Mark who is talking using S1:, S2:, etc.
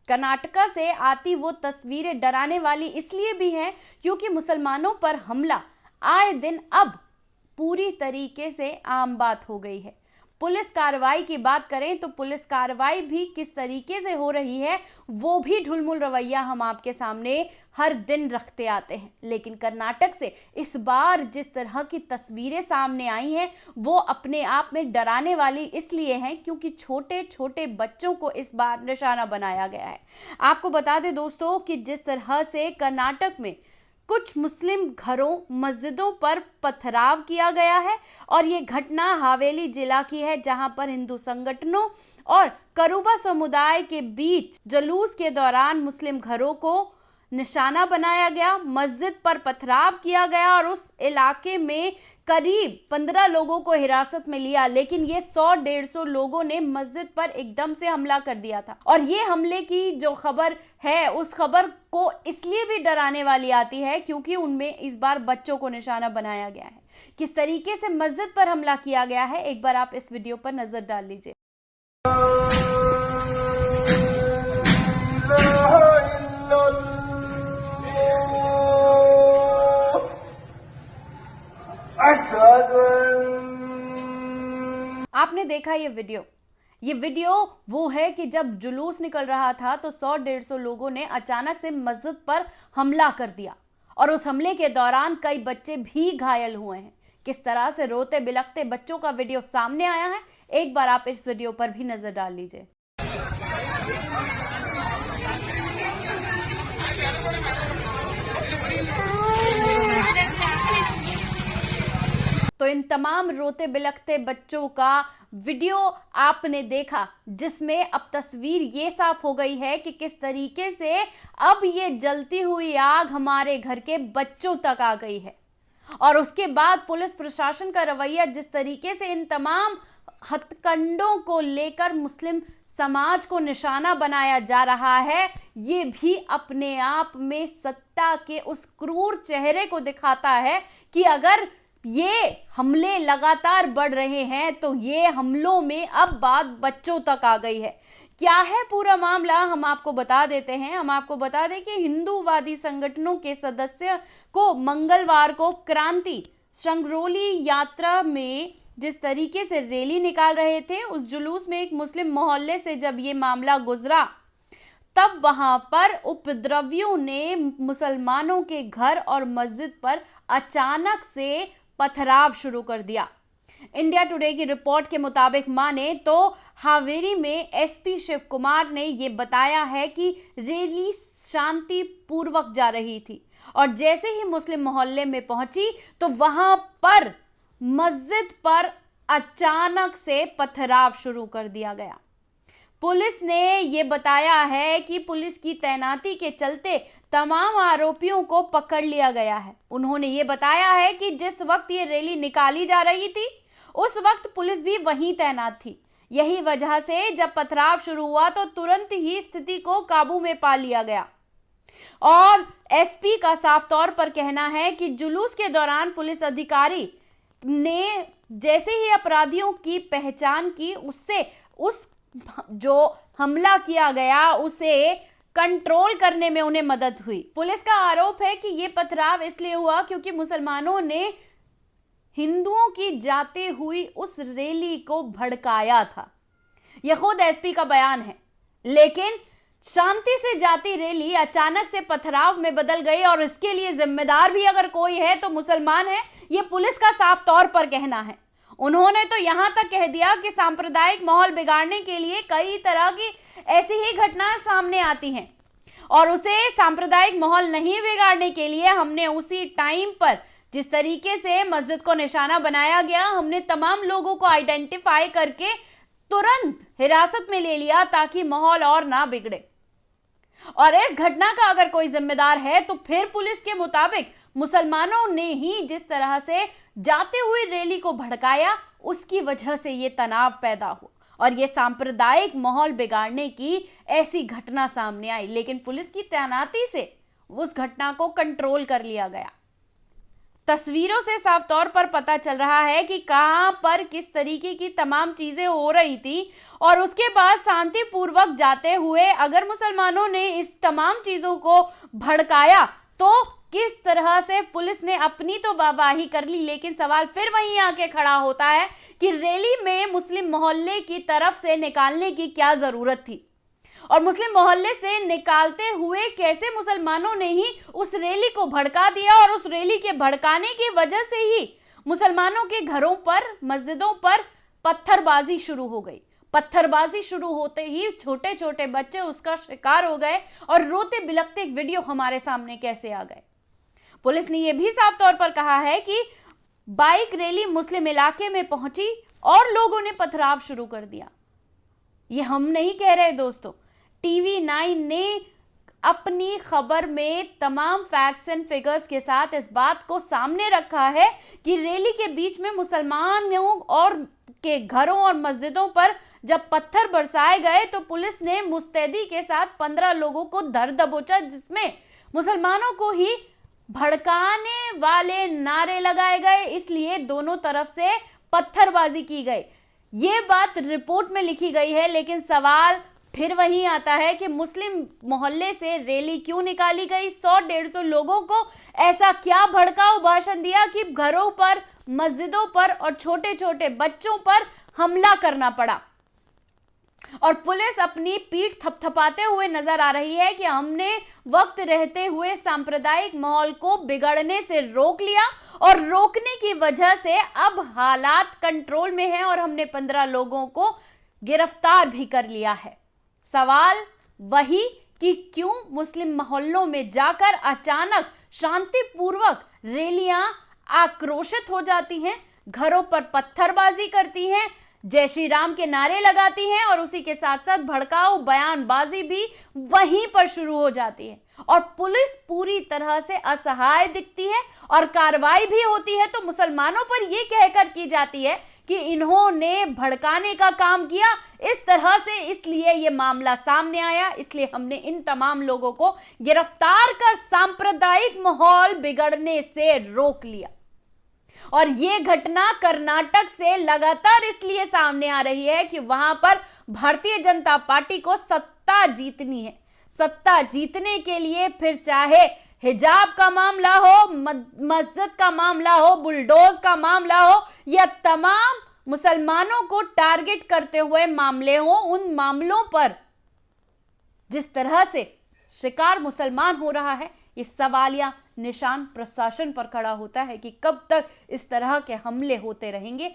S1: कर्नाटका से आती वो तस्वीरें डराने वाली इसलिए भी हैं क्योंकि मुसलमानों पर हमला आए दिन अब पूरी तरीके से आम बात हो गई है। पुलिस कार्रवाई की बात करें तो पुलिस कार्रवाई भी किस तरीके से हो रही है वो भी ढुलमुल रवैया हम आपके सामने हर दिन रखते आते हैं। लेकिन कर्नाटक से इस बार जिस तरह की तस्वीरें सामने आई हैं वो अपने आप में डराने वाली इसलिए हैं क्योंकि छोटे छोटे बच्चों को इस बार निशाना बनाया गया है। आपको बता दें दोस्तों कि जिस तरह से कर्नाटक में कुछ मुस्लिम घरों मस्जिदों पर पथराव किया गया है और ये घटना हवेली जिला की है, जहां पर हिंदू संगठनों और करूबा समुदाय के बीच जुलूस के दौरान मुस्लिम घरों को निशाना बनाया गया, मस्जिद पर पथराव किया गया और उस इलाके में करीब 15 लोगों को हिरासत में लिया। लेकिन ये 100-150 लोगों ने मस्जिद पर एकदम से हमला कर दिया था और ये हमले की जो खबर है उस खबर को इसलिए भी डराने वाली आती है क्योंकि उनमें इस बार बच्चों को निशाना बनाया गया है। किस तरीके से मस्जिद पर हमला किया गया है एक बार आप इस वीडियो पर नजर डाल लीजिए। आपने देखा ये वीडियो वो है कि जब जुलूस निकल रहा था तो 100-150 लोगों ने अचानक से मस्जिद पर हमला कर दिया और उस हमले के दौरान कई बच्चे भी घायल हुए हैं। किस तरह से रोते बिलखते बच्चों का वीडियो सामने आया है एक बार आप इस वीडियो पर भी नजर डाल लीजिए। तो इन तमाम रोते बिलखते बच्चों का वीडियो आपने देखा जिसमें अब तस्वीर ये साफ हो गई है कि किस तरीके से अब ये जलती हुई आग हमारे घर के बच्चों तक आ गई है। और उसके बाद पुलिस प्रशासन का रवैया जिस तरीके से इन तमाम हत्याकांडों को लेकर मुस्लिम समाज को निशाना बनाया जा रहा है ये भी अपने आप में सत्ता के उस क्रूर चेहरे को दिखाता है कि अगर ये हमले लगातार बढ़ रहे हैं तो ये हमलों में अब बात बच्चों तक आ गई है। क्या है पूरा मामला हम आपको बता देते हैं। हम आपको बता दें कि हिंदूवादी संगठनों के सदस्य को मंगलवार को क्रांति संगरोली यात्रा में जिस तरीके से रैली निकाल रहे थे उस जुलूस में एक मुस्लिम मोहल्ले से जब ये मामला गुजरा तब वहां पर उपद्रवियों ने मुसलमानों के घर और मस्जिद पर अचानक से पथराव शुरू कर दिया। इंडिया टुडे की रिपोर्ट के मुताबिक माने तो हावेरी में एसपी शिव कुमार ने यह बताया है कि रैली शांति पूर्वक जा रही थी और जैसे ही मुस्लिम मोहल्ले में पहुंची तो वहां पर मस्जिद पर अचानक से पथराव शुरू कर दिया गया। पुलिस ने यह बताया है कि पुलिस की तैनाती के चलते तमाम आरोपियों को पकड़ लिया गया है। उन्होंने ये बताया है कि जिस वक्त ये रैली निकाली जा रही थी उस वक्त पुलिस भी वहीं तैनात थी। यही वजह से जब पथराव शुरू हुआ तो तुरंत ही स्थिति को काबू में पा लिया गया। और एसपी का साफ तौर पर कहना है कि जुलूस के दौरान पुलिस अधिकारी ने जैसे ही अपराधियों की पहचान की उससे उस जो हमला किया गया उसे कंट्रोल करने में उन्हें मदद हुई। पुलिस का आरोप है कि यह पथराव इसलिए हुआ क्योंकि मुसलमानों ने हिंदुओं की जाती हुई उस रैली को भड़काया था। यह खुद एसपी का बयान है। लेकिन शांति से जाती रैली अचानक से पथराव में बदल गई और इसके लिए जिम्मेदार भी अगर कोई है तो मुसलमान है, यह पुलिस का साफ तौर पर कहना है। उन्होंने तो यहां तक कह दिया कि सांप्रदायिक माहौल बिगाड़ने के लिए कई तरह की ऐसी ही घटनाएं सामने आती हैं और उसे सांप्रदायिक माहौल नहीं बिगाड़ने के लिए हमने उसी टाइम पर जिस तरीके से मस्जिद को निशाना बनाया गया हमने तमाम लोगों को आइडेंटिफाई करके तुरंत हिरासत में ले लिया ताकि माहौल और ना बिगड़े। और इस घटना का अगर कोई जिम्मेदार है तो फिर पुलिस के मुताबिक मुसलमानों ने ही जिस तरह से जाते हुए रैली को भड़काया उसकी वजह से ये तनाव पैदा हुआ और ये सांप्रदायिक माहौल बिगाड़ने की ऐसी घटना सामने आई। लेकिन पुलिस की तैनाती से उस घटना को कंट्रोल कर लिया गया। तस्वीरों से साफ तौर पर पता चल रहा है कि कहां पर किस तरीके की तमाम चीजें हो रही थी, और उसके बाद शांतिपूर्वक जाते हुए अगर मुसलमानों ने इस तमाम चीजों को भड़काया तो किस तरह से पुलिस ने अपनी तो वाहवाही कर ली, लेकिन सवाल फिर वहीं आके खड़ा होता है कि रैली में मुस्लिम मोहल्ले की तरफ से निकालने की क्या जरूरत थी, और मुस्लिम मोहल्ले से निकालते हुए कैसे मुसलमानों ने ही उस रैली को भड़का दिया, और उस रैली के भड़काने की वजह से ही मुसलमानों के घरों पर, मस्जिदों पर पत्थरबाजी शुरू हो गई। पत्थरबाजी शुरू होते ही छोटे छोटे बच्चे उसका शिकार हो गए, और रोते बिलखते एक वीडियो हमारे सामने कैसे आ गए। पुलिस ने यह भी साफ तौर पर कहा है कि बाइक रैली मुस्लिम इलाके में पहुंची और लोगों ने पथराव शुरू कर दिया। यह हम नहीं कह रहे दोस्तों, टीवी 9 ने अपनी खबर में तमाम फैक्ट्स एंड फिगर्स के साथ इस बात को सामने रखा है कि रैली के बीच में मुसलमानों और के घरों और मस्जिदों पर जब पत्थर बरसाए गए तो पुलिस ने मुस्तैदी के साथ 15 लोगों को धर दबोचा, जिसमें मुसलमानों को ही भड़काने वाले नारे लगाए गए, इसलिए दोनों तरफ से पत्थरबाजी की गई। ये बात रिपोर्ट में लिखी गई है, लेकिन सवाल फिर वही आता है कि मुस्लिम मोहल्ले से रैली क्यों निकाली गई? 100-150 लोगों को ऐसा क्या भड़काऊ भाषण दिया कि घरों पर, मस्जिदों पर और छोटे छोटे बच्चों पर हमला करना पड़ा? और पुलिस अपनी पीठ थपथपाते हुए नजर आ रही है कि हमने वक्त रहते हुए सांप्रदायिक माहौल को बिगड़ने से रोक लिया, और रोकने की वजह से अब हालात कंट्रोल में है और हमने 15 लोगों को गिरफ्तार भी कर लिया है। सवाल वही कि क्यों मुस्लिम मोहल्लों में जाकर अचानक शांतिपूर्वक रैलियां आक्रोशित हो जाती हैं, घरों पर पत्थरबाजी करती हैं, जय श्री राम के नारे लगाती हैं, और उसी के साथ साथ भड़काऊ बयानबाजी भी वहीं पर शुरू हो जाती है, और पुलिस पूरी तरह से असहाय दिखती है, और कार्रवाई भी होती है तो मुसलमानों पर यह कहकर की जाती है कि इन्होंने भड़काने का काम किया इस तरह से, इसलिए यह मामला सामने आया, इसलिए हमने इन तमाम लोगों को गिरफ्तार कर सांप्रदायिक माहौल बिगड़ने से रोक लिया। और ये घटना कर्नाटक से लगातार इसलिए सामने आ रही है कि वहां पर भारतीय जनता पार्टी को सत्ता जीतनी है। सत्ता जीतने के लिए फिर चाहे हिजाब का मामला हो, मस्जिद का मामला हो, बुलडोज का मामला हो, या तमाम मुसलमानों को टारगेट करते हुए मामले हो, उन मामलों पर जिस तरह से शिकार मुसलमान हो रहा है, ये सवालिया निशान प्रशासन पर खड़ा होता है कि कब तक इस तरह के हमले होते रहेंगे